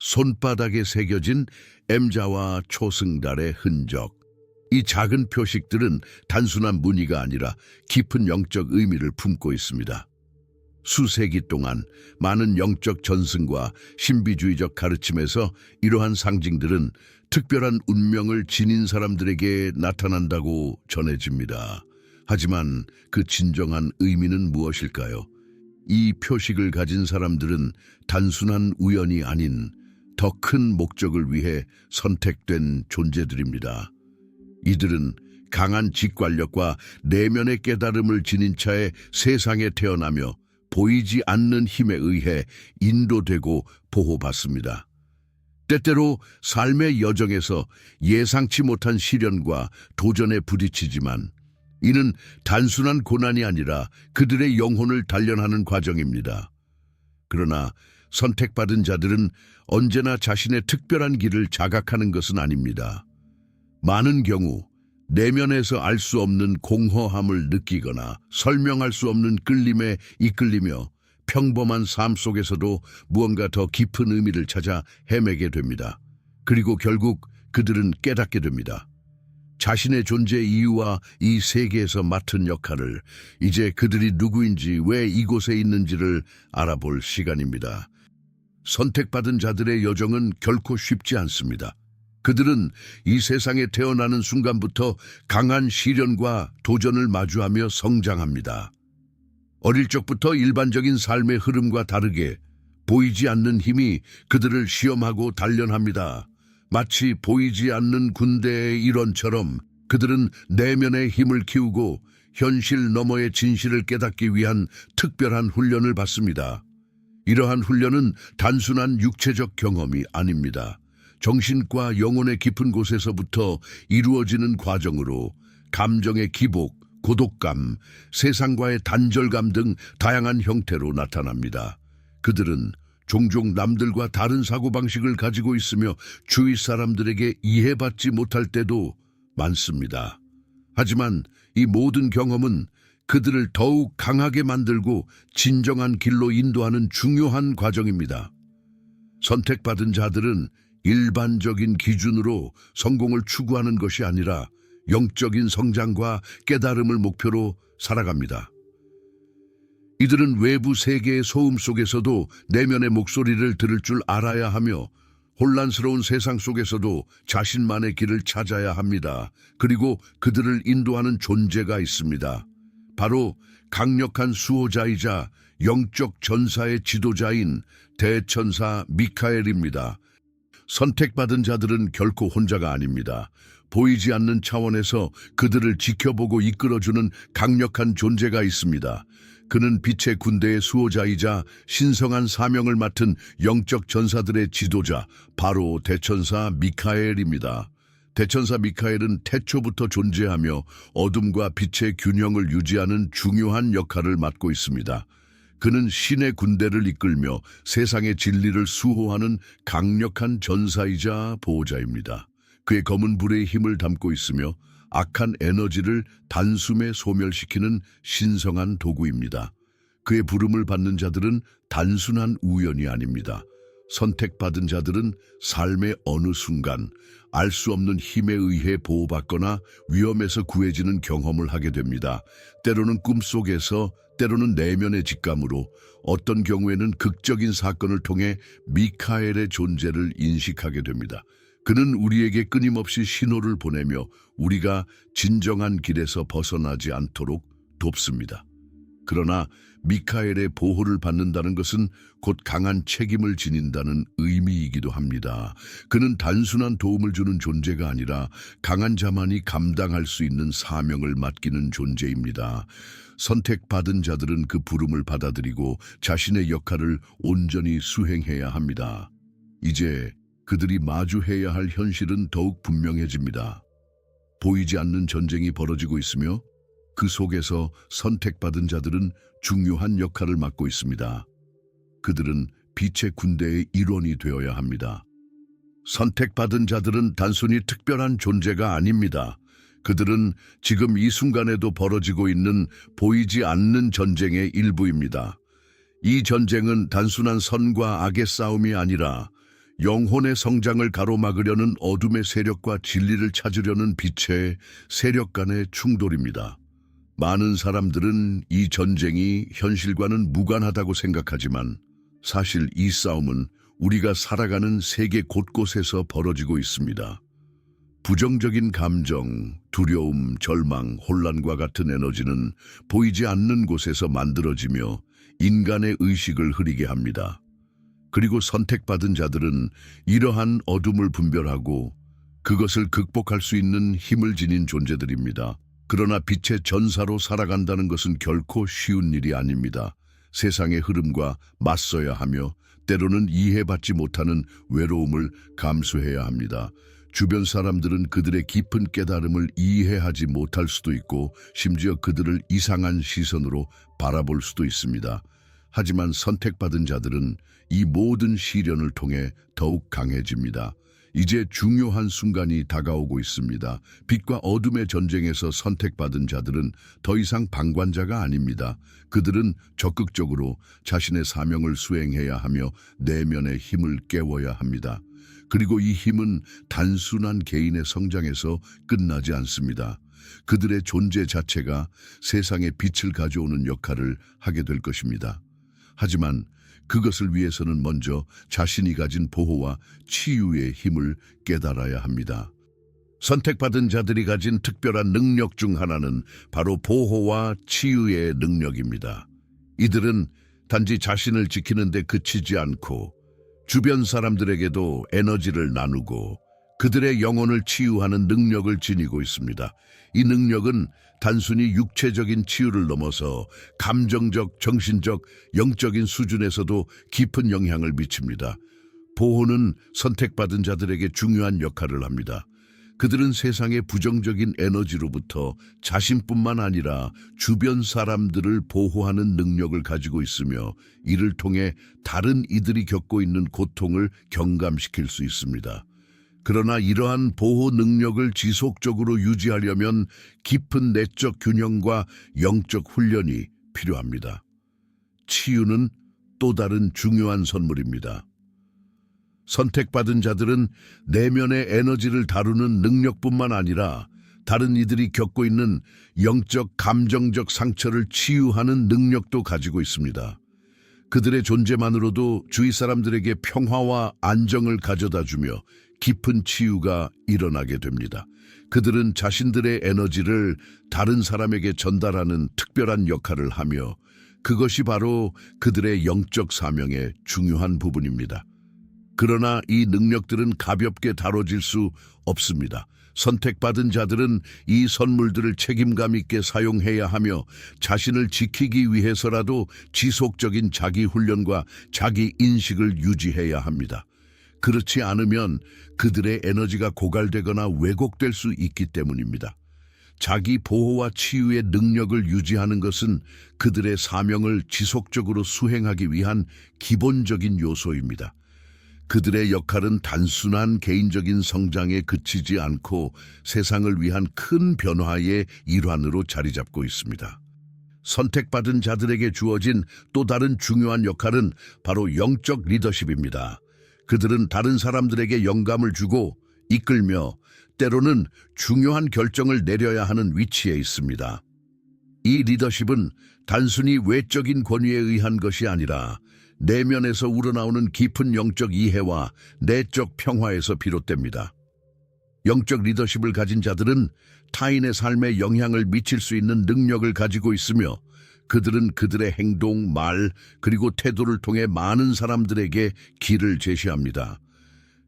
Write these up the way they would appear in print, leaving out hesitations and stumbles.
손바닥에 새겨진 M자와 초승달의 흔적. 이 작은 표식들은 단순한 무늬가 아니라 깊은 영적 의미를 품고 있습니다. 수세기 동안 많은 영적 전승과 신비주의적 가르침에서 이러한 상징들은 특별한 운명을 지닌 사람들에게 나타난다고 전해집니다. 하지만 그 진정한 의미는 무엇일까요? 이 표식을 가진 사람들은 단순한 우연이 아닌 더 큰 목적을 위해 선택된 존재들입니다. 이들은 강한 직관력과 내면의 깨달음을 지닌 차에 세상에 태어나며 보이지 않는 힘에 의해 인도되고 보호받습니다. 때때로 삶의 여정에서 예상치 못한 시련과 도전에 부딪히지만 이는 단순한 고난이 아니라 그들의 영혼을 단련하는 과정입니다. 그러나 선택받은 자들은 언제나 자신의 특별한 길을 자각하는 것은 아닙니다. 많은 경우 내면에서 알 수 없는 공허함을 느끼거나 설명할 수 없는 끌림에 이끌리며 평범한 삶 속에서도 무언가 더 깊은 의미를 찾아 헤매게 됩니다. 그리고 결국 그들은 깨닫게 됩니다. 자신의 존재 이유와 이 세계에서 맡은 역할을, 이제 그들이 누구인지 왜 이곳에 있는지를 알아볼 시간입니다. 선택받은 자들의 여정은 결코 쉽지 않습니다. 그들은 이 세상에 태어나는 순간부터 강한 시련과 도전을 마주하며 성장합니다. 어릴 적부터 일반적인 삶의 흐름과 다르게 보이지 않는 힘이 그들을 시험하고 단련합니다. 마치 보이지 않는 군대의 일원처럼 그들은 내면의 힘을 키우고 현실 너머의 진실을 깨닫기 위한 특별한 훈련을 받습니다. 이러한 훈련은 단순한 육체적 경험이 아닙니다. 정신과 영혼의 깊은 곳에서부터 이루어지는 과정으로 감정의 기복, 고독감, 세상과의 단절감 등 다양한 형태로 나타납니다. 그들은 종종 남들과 다른 사고방식을 가지고 있으며 주위 사람들에게 이해받지 못할 때도 많습니다. 하지만 이 모든 경험은 그들을 더욱 강하게 만들고 진정한 길로 인도하는 중요한 과정입니다. 선택받은 자들은 일반적인 기준으로 성공을 추구하는 것이 아니라 영적인 성장과 깨달음을 목표로 살아갑니다. 이들은 외부 세계의 소음 속에서도 내면의 목소리를 들을 줄 알아야 하며 혼란스러운 세상 속에서도 자신만의 길을 찾아야 합니다. 그리고 그들을 인도하는 존재가 있습니다. 바로 강력한 수호자이자 영적 전사의 지도자인 대천사 미카엘입니다. 선택받은 자들은 결코 혼자가 아닙니다. 보이지 않는 차원에서 그들을 지켜보고 이끌어주는 강력한 존재가 있습니다. 그는 빛의 군대의 수호자이자 신성한 사명을 맡은 영적 전사들의 지도자, 바로 대천사 미카엘입니다. 대천사 미카엘은 태초부터 존재하며 어둠과 빛의 균형을 유지하는 중요한 역할을 맡고 있습니다. 그는 신의 군대를 이끌며 세상의 진리를 수호하는 강력한 전사이자 보호자입니다. 그의 검은 불의 힘을 담고 있으며 악한 에너지를 단숨에 소멸시키는 신성한 도구입니다. 그의 부름을 받는 자들은 단순한 우연이 아닙니다. 선택받은 자들은 삶의 어느 순간 알 수 없는 힘에 의해 보호받거나 위험에서 구해지는 경험을 하게 됩니다. 때로는 꿈속에서, 때로는 내면의 직감으로, 어떤 경우에는 극적인 사건을 통해 미카엘의 존재를 인식하게 됩니다. 그는 우리에게 끊임없이 신호를 보내며 우리가 진정한 길에서 벗어나지 않도록 돕습니다. 그러나 미카엘의 보호를 받는다는 것은 곧 강한 책임을 지닌다는 의미이기도 합니다. 그는 단순한 도움을 주는 존재가 아니라 강한 자만이 감당할 수 있는 사명을 맡기는 존재입니다. 선택받은 자들은 그 부름을 받아들이고 자신의 역할을 온전히 수행해야 합니다. 이제 그들이 마주해야 할 현실은 더욱 분명해집니다. 보이지 않는 전쟁이 벌어지고 있으며 그 속에서 선택받은 자들은 중요한 역할을 맡고 있습니다. 그들은 빛의 군대의 일원이 되어야 합니다. 선택받은 자들은 단순히 특별한 존재가 아닙니다. 그들은 지금 이 순간에도 벌어지고 있는 보이지 않는 전쟁의 일부입니다. 이 전쟁은 단순한 선과 악의 싸움이 아니라 영혼의 성장을 가로막으려는 어둠의 세력과 진리를 찾으려는 빛의 세력 간의 충돌입니다. 많은 사람들은 이 전쟁이 현실과는 무관하다고 생각하지만 사실 이 싸움은 우리가 살아가는 세계 곳곳에서 벌어지고 있습니다. 부정적인 감정, 두려움, 절망, 혼란과 같은 에너지는 보이지 않는 곳에서 만들어지며 인간의 의식을 흐리게 합니다. 그리고 선택받은 자들은 이러한 어둠을 분별하고 그것을 극복할 수 있는 힘을 지닌 존재들입니다. 그러나 빛의 전사로 살아간다는 것은 결코 쉬운 일이 아닙니다. 세상의 흐름과 맞서야 하며 때로는 이해받지 못하는 외로움을 감수해야 합니다. 주변 사람들은 그들의 깊은 깨달음을 이해하지 못할 수도 있고 심지어 그들을 이상한 시선으로 바라볼 수도 있습니다. 하지만 선택받은 자들은 이 모든 시련을 통해 더욱 강해집니다. 이제 중요한 순간이 다가오고 있습니다. 빛과 어둠의 전쟁에서 선택받은 자들은 더 이상 방관자가 아닙니다. 그들은 적극적으로 자신의 사명을 수행해야 하며 내면의 힘을 깨워야 합니다. 그리고 이 힘은 단순한 개인의 성장에서 끝나지 않습니다. 그들의 존재 자체가 세상에 빛을 가져오는 역할을 하게 될 것입니다. 하지만 그것을 위해서는 먼저 자신이 가진 보호와 치유의 힘을 깨달아야 합니다. 선택받은 자들이 가진 특별한 능력 중 하나는 바로 보호와 치유의 능력입니다. 이들은 단지 자신을 지키는 데 그치지 않고 주변 사람들에게도 에너지를 나누고 그들의 영혼을 치유하는 능력을 지니고 있습니다. 이 능력은 단순히 육체적인 치유를 넘어서 감정적, 정신적, 영적인 수준에서도 깊은 영향을 미칩니다. 보호는 선택받은 자들에게 중요한 역할을 합니다. 그들은 세상의 부정적인 에너지로부터 자신뿐만 아니라 주변 사람들을 보호하는 능력을 가지고 있으며 이를 통해 다른 이들이 겪고 있는 고통을 경감시킬 수 있습니다. 그러나 이러한 보호 능력을 지속적으로 유지하려면 깊은 내적 균형과 영적 훈련이 필요합니다. 치유는 또 다른 중요한 선물입니다. 선택받은 자들은 내면의 에너지를 다루는 능력뿐만 아니라 다른 이들이 겪고 있는 영적, 감정적 상처를 치유하는 능력도 가지고 있습니다. 그들의 존재만으로도 주위 사람들에게 평화와 안정을 가져다주며 깊은 치유가 일어나게 됩니다. 그들은 자신들의 에너지를 다른 사람에게 전달하는 특별한 역할을 하며 그것이 바로 그들의 영적 사명의 중요한 부분입니다. 그러나 이 능력들은 가볍게 다뤄질 수 없습니다. 선택받은 자들은 이 선물들을 책임감 있게 사용해야 하며 자신을 지키기 위해서라도 지속적인 자기 훈련과 자기 인식을 유지해야 합니다. 그렇지 않으면 그들의 에너지가 고갈되거나 왜곡될 수 있기 때문입니다. 자기 보호와 치유의 능력을 유지하는 것은 그들의 사명을 지속적으로 수행하기 위한 기본적인 요소입니다. 그들의 역할은 단순한 개인적인 성장에 그치지 않고 세상을 위한 큰 변화의 일환으로 자리 잡고 있습니다. 선택받은 자들에게 주어진 또 다른 중요한 역할은 바로 영적 리더십입니다. 그들은 다른 사람들에게 영감을 주고 이끌며 때로는 중요한 결정을 내려야 하는 위치에 있습니다. 이 리더십은 단순히 외적인 권위에 의한 것이 아니라 내면에서 우러나오는 깊은 영적 이해와 내적 평화에서 비롯됩니다. 영적 리더십을 가진 자들은 타인의 삶에 영향을 미칠 수 있는 능력을 가지고 있으며 그들은 그들의 행동, 말, 그리고 태도를 통해 많은 사람들에게 길을 제시합니다.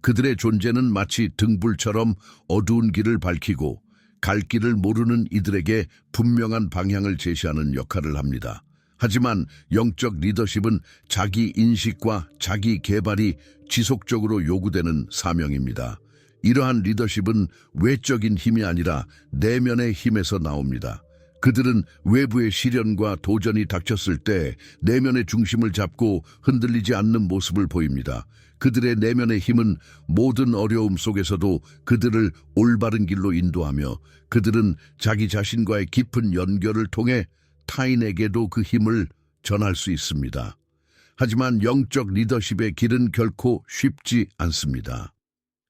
그들의 존재는 마치 등불처럼 어두운 길을 밝히고 갈 길을 모르는 이들에게 분명한 방향을 제시하는 역할을 합니다. 하지만 영적 리더십은 자기 인식과 자기 개발이 지속적으로 요구되는 사명입니다. 이러한 리더십은 외적인 힘이 아니라 내면의 힘에서 나옵니다. 그들은 외부의 시련과 도전이 닥쳤을 때 내면의 중심을 잡고 흔들리지 않는 모습을 보입니다. 그들의 내면의 힘은 모든 어려움 속에서도 그들을 올바른 길로 인도하며 그들은 자기 자신과의 깊은 연결을 통해 타인에게도 그 힘을 전할 수 있습니다. 하지만 영적 리더십의 길은 결코 쉽지 않습니다.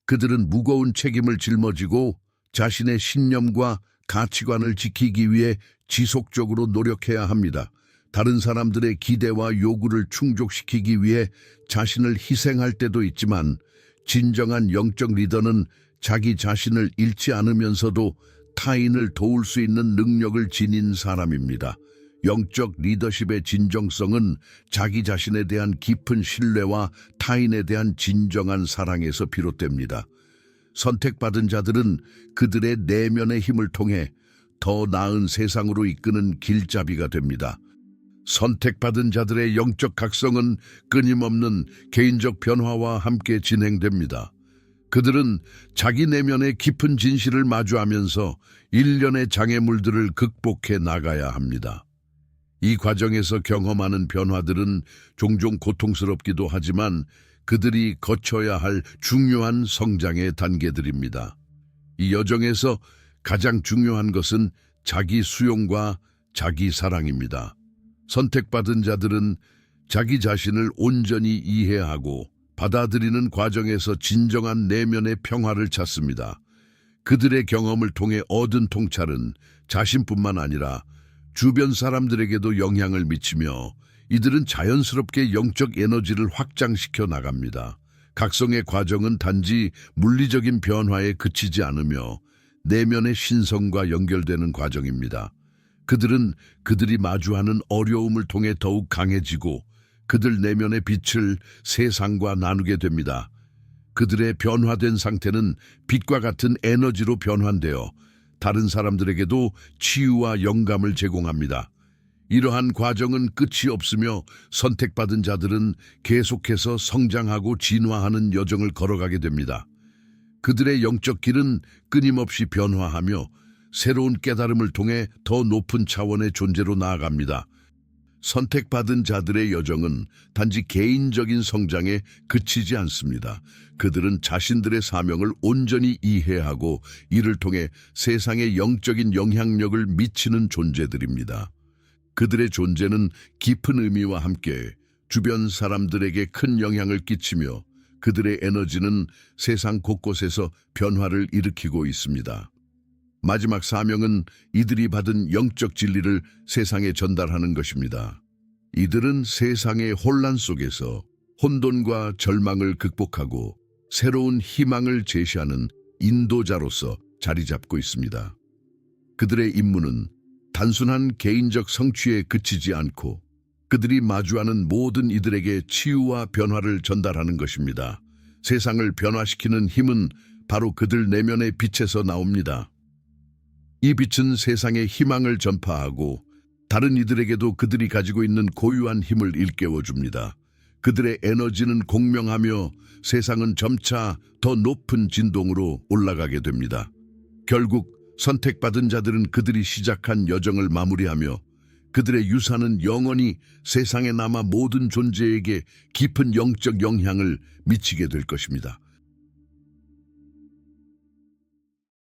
그들은 무거운 책임을 짊어지고 자신의 신념과 가치관을 지키기 위해 지속적으로 노력해야 합니다. 다른 사람들의 기대와 요구를 충족시키기 위해 자신을 희생할 때도 있지만 진정한 영적 리더는 자기 자신을 잃지 않으면서도 타인을 도울 수 있는 능력을 지닌 사람입니다. 영적 리더십의 진정성은 자기 자신에 대한 깊은 신뢰와 타인에 대한 진정한 사랑에서 비롯됩니다. 선택받은 자들은 그들의 내면의 힘을 통해 더 나은 세상으로 이끄는 길잡이가 됩니다. 선택받은 자들의 영적 각성은 끊임없는 개인적 변화와 함께 진행됩니다. 그들은 자기 내면의 깊은 진실을 마주하면서 일련의 장애물들을 극복해 나가야 합니다. 이 과정에서 경험하는 변화들은 종종 고통스럽기도 하지만 그들이 거쳐야 할 중요한 성장의 단계들입니다. 이 여정에서 가장 중요한 것은 자기 수용과 자기 사랑입니다. 선택받은 자들은 자기 자신을 온전히 이해하고 받아들이는 과정에서 진정한 내면의 평화를 찾습니다. 그들의 경험을 통해 얻은 통찰은 자신뿐만 아니라 주변 사람들에게도 영향을 미치며 이들은 자연스럽게 영적 에너지를 확장시켜 나갑니다. 각성의 과정은 단지 물리적인 변화에 그치지 않으며 내면의 신성과 연결되는 과정입니다. 그들은 그들이 마주하는 어려움을 통해 더욱 강해지고 그들 내면의 빛을 세상과 나누게 됩니다. 그들의 변화된 상태는 빛과 같은 에너지로 변환되어 다른 사람들에게도 치유와 영감을 제공합니다. 이러한 과정은 끝이 없으며 선택받은 자들은 계속해서 성장하고 진화하는 여정을 걸어가게 됩니다. 그들의 영적 길은 끊임없이 변화하며 새로운 깨달음을 통해 더 높은 차원의 존재로 나아갑니다. 선택받은 자들의 여정은 단지 개인적인 성장에 그치지 않습니다. 그들은 자신들의 사명을 온전히 이해하고 이를 통해 세상에 영적인 영향력을 미치는 존재들입니다. 그들의 존재는 깊은 의미와 함께 주변 사람들에게 큰 영향을 끼치며 그들의 에너지는 세상 곳곳에서 변화를 일으키고 있습니다. 마지막 사명은 이들이 받은 영적 진리를 세상에 전달하는 것입니다. 이들은 세상의 혼란 속에서 혼돈과 절망을 극복하고 새로운 희망을 제시하는 인도자로서 자리 잡고 있습니다. 그들의 임무는 단순한 개인적 성취에 그치지 않고 그들이 마주하는 모든 이들에게 치유와 변화를 전달하는 것입니다. 세상을 변화시키는 힘은 바로 그들 내면의 빛에서 나옵니다. 이 빛은 세상에 희망을 전파하고 다른 이들에게도 그들이 가지고 있는 고유한 힘을 일깨워줍니다. 그들의 에너지는 공명하며 세상은 점차 더 높은 진동으로 올라가게 됩니다. 결국 선택받은 자들은 그들이 시작한 여정을 마무리하며 그들의 유산은 영원히 세상에 남아 모든 존재에게 깊은 영적 영향을 미치게 될 것입니다.